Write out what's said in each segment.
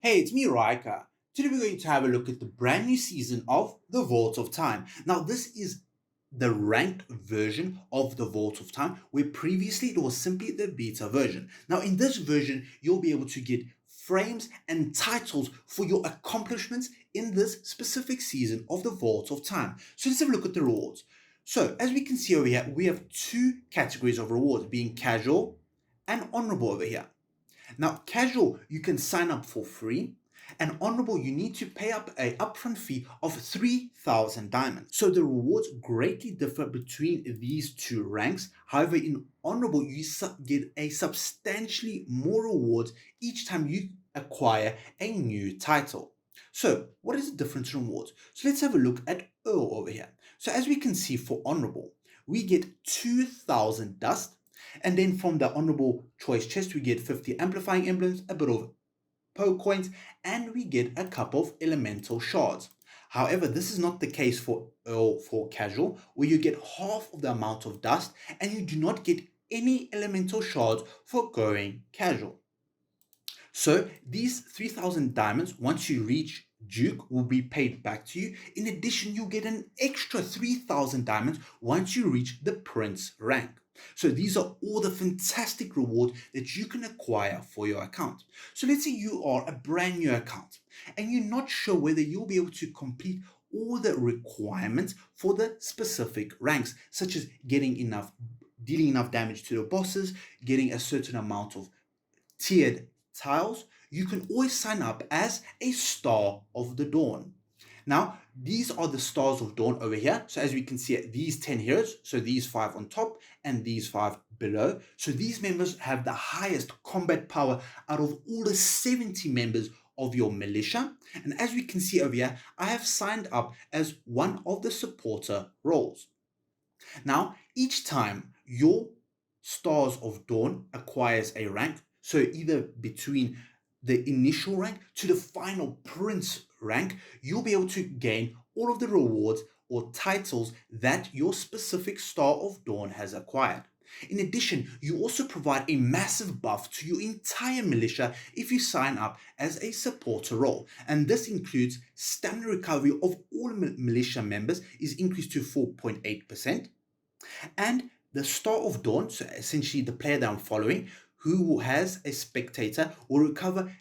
Hey, it's me, Raika. Today we're going to have a look at the brand new season of the Vault of Time. Now, this is the ranked version of the Vault of Time, where previously it was simply the beta version. Now, in this version, you'll be able to get frames and titles for your accomplishments in this specific season of the Vault of Time. So let's have a look at the rewards. So, as we can see over here, we have two categories of rewards, being casual and honorable over here. Now, casual, you can sign up for free, and honorable, you need to pay up a upfront fee of 3,000 diamonds. So the rewards greatly differ between these two ranks. However, in honorable, you get a substantially more rewards each time you acquire a new title. So what is the difference in rewards? So let's have a look at Earl over here. So as we can see, for honorable, we get 2,000 dust, and then from the honorable choice chest, we get 50 amplifying emblems, a bit of poke coins, and we get a couple of elemental shards. However, this is not the case for Earl for casual, where you get half of the amount of dust and you do not get any elemental shards for going casual. So these 3,000 diamonds, once you reach Duke, will be paid back to you. In addition, you get an extra 3,000 diamonds once you reach the Prince rank. So these are all the fantastic rewards that you can acquire for your account. So let's say you are a brand new account and you're not sure whether you'll be able to complete all the requirements for the specific ranks, such as dealing enough damage to the bosses, getting a certain amount of tiered tiles. You can always sign up as a Star of the Dawn. Now, these are the Stars of Dawn over here. So as we can see, these 10 heroes, so these 5 on top and these 5 below. So these members have the highest combat power out of all the 70 members of your militia. And as we can see over here, I have signed up as one of the supporter roles. Now, each time your Stars of Dawn acquires a rank, so either between the initial rank to the final Prince rank, you'll be able to gain all of the rewards or titles that your specific Star of Dawn has acquired. In addition, you also provide a massive buff to your entire militia if you sign up as a supporter role. And this includes stamina recovery of all militia members is increased to 4.8%. And the Star of Dawn, so essentially the player that I'm following, who has a spectator, will recover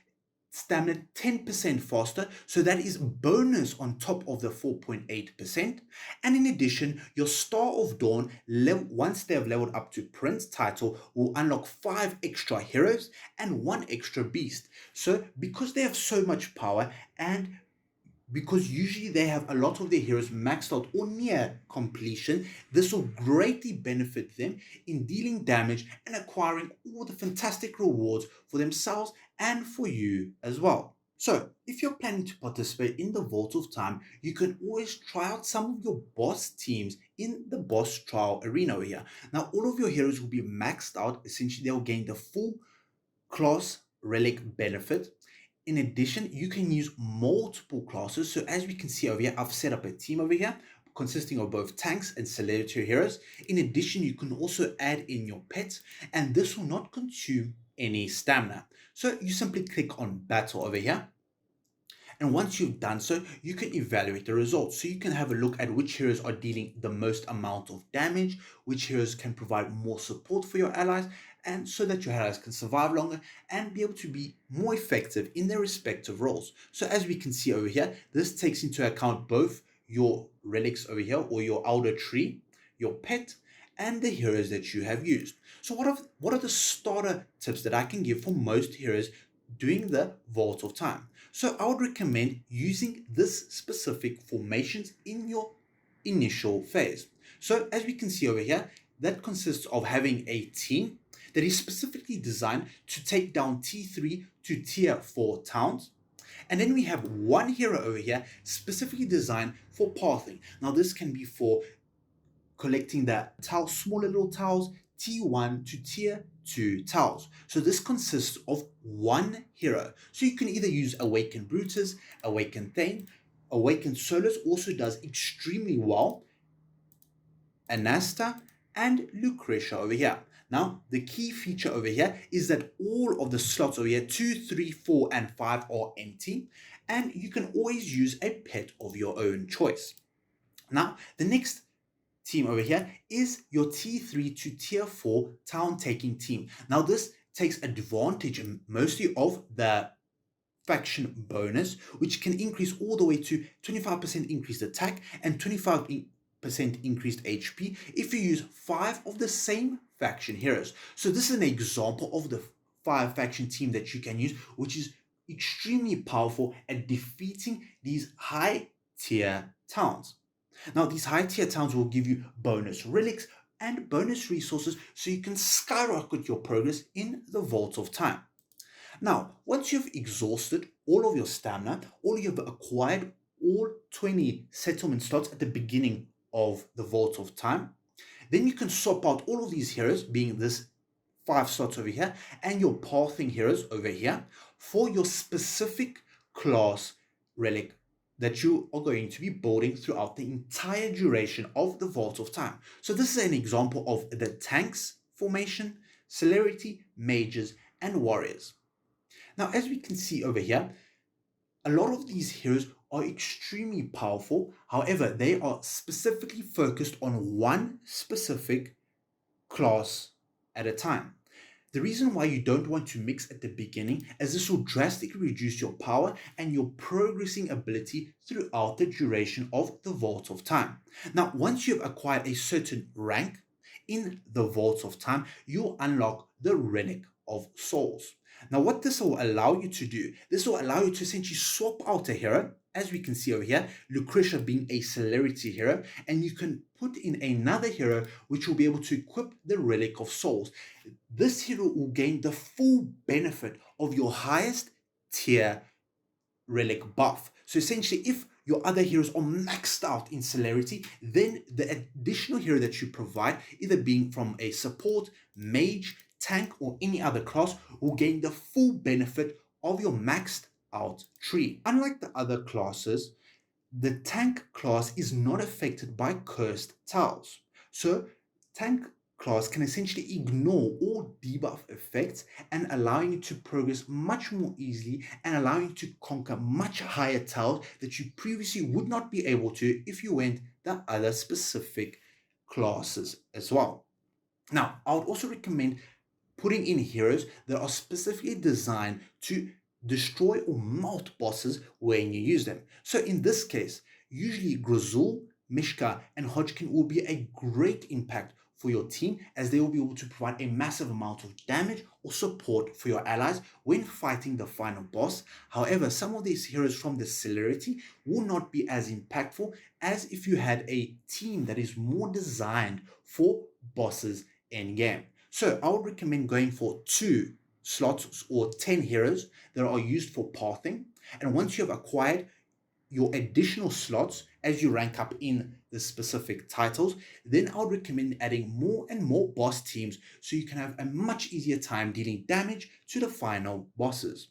stamina 10% faster, so that is bonus on top of the 4.8%. And in addition, your Star of Dawn, once they have leveled up to Prince title, will unlock 5 extra heroes and 1 extra beast. So because they have so much power, and because usually they have a lot of their heroes maxed out or near completion, this will greatly benefit them in dealing damage and acquiring all the fantastic rewards for themselves and for you as well. So, if you're planning to participate in the Vault of Time, you can always try out some of your boss teams in the boss trial arena over here. Now, all of your heroes will be maxed out. Essentially, they'll gain the full class relic benefit. In addition, you can use multiple classes. So as we can see over here, I've set up a team over here consisting of both tanks and celebrity heroes. In addition, you can also add in your pets, and this will not consume any stamina. So you simply click on battle over here. And once you've done so, you can evaluate the results. So you can have a look at which heroes are dealing the most amount of damage, which heroes can provide more support for your allies, and so that your allies can survive longer and be able to be more effective in their respective roles. So as we can see over here, this takes into account both your relics over here, or your elder tree, your pet, and the heroes that you have used. So what are the starter tips that I can give for most heroes doing the Vault of Time? So I would recommend using this specific formations in your initial phase. So as we can see over here, that consists of having a team that is specifically designed to take down T3 to Tier 4 towns. And then we have one hero over here specifically designed for pathing. Now this can be for collecting the tiles, smaller little tiles, T1 to Tier 2 tiles. So this consists of one hero. So you can either use Awakened Brutus, Awakened Thane, Awakened Solus also does extremely well, Anasta, and Lucretia over here. Now, the key feature over here is that all of the slots over here, 2, 3, 4, and 5 are empty, and you can always use a pet of your own choice. Now, the next team over here is your T3 to Tier 4 town taking team. Now, this takes advantage mostly of the faction bonus, which can increase all the way to 25% increased attack and 25% increased HP if you use 5 of the same faction heroes. So this is an example of the 5 faction team that you can use, which is extremely powerful at defeating these high tier towns. Now, these high tier towns will give you bonus relics and bonus resources so you can skyrocket your progress in the Vault of Time. Now, once you've exhausted all of your stamina, or you've acquired all 20 settlement slots at the beginning of the Vault of Time, then you can swap out all of these heroes, being this 5 slots over here, and your pathing heroes over here, for your specific class relic that you are going to be building throughout the entire duration of the Vault of Time. So this is an example of the tanks formation, celerity, mages, and warriors. Now, as we can see over here, a lot of these heroes are extremely powerful. However, they are specifically focused on one specific class at a time. The reason why you don't want to mix at the beginning is this will drastically reduce your power and your progressing ability throughout the duration of the Vault of Time. Now, once you've acquired a certain rank in the Vault of Time, you'll unlock the Relic of Souls. Now, what this will allow you to do, this will allow you to essentially swap out a hero, as we can see over here, Lucretia being a celerity hero, and you can put in another hero which will be able to equip the Relic of Souls. This hero will gain the full benefit of your highest tier relic buff. So essentially, if your other heroes are maxed out in celerity, then the additional hero that you provide, either being from a support, mage, tank, or any other class, will gain the full benefit of your maxed out tree. Unlike the other classes, the tank class is not affected by cursed tiles. So tank class can essentially ignore all debuff effects and allowing you to progress much more easily and allowing you to conquer much higher tiles that you previously would not be able to if you went the other specific classes as well. Now, I would also recommend putting in heroes that are specifically designed to destroy or melt bosses when you use them. So in this case, usually Grazul, Mishka, and Hodgkin will be a great impact for your team, as they will be able to provide a massive amount of damage or support for your allies when fighting the final boss. However, some of these heroes from the celerity will not be as impactful as if you had a team that is more designed for bosses in game. So I would recommend going for 2 slots or 10 heroes that are used for pathing. And once you have acquired your additional slots as you rank up in the specific titles, then I would recommend adding more and more boss teams so you can have a much easier time dealing damage to the final bosses.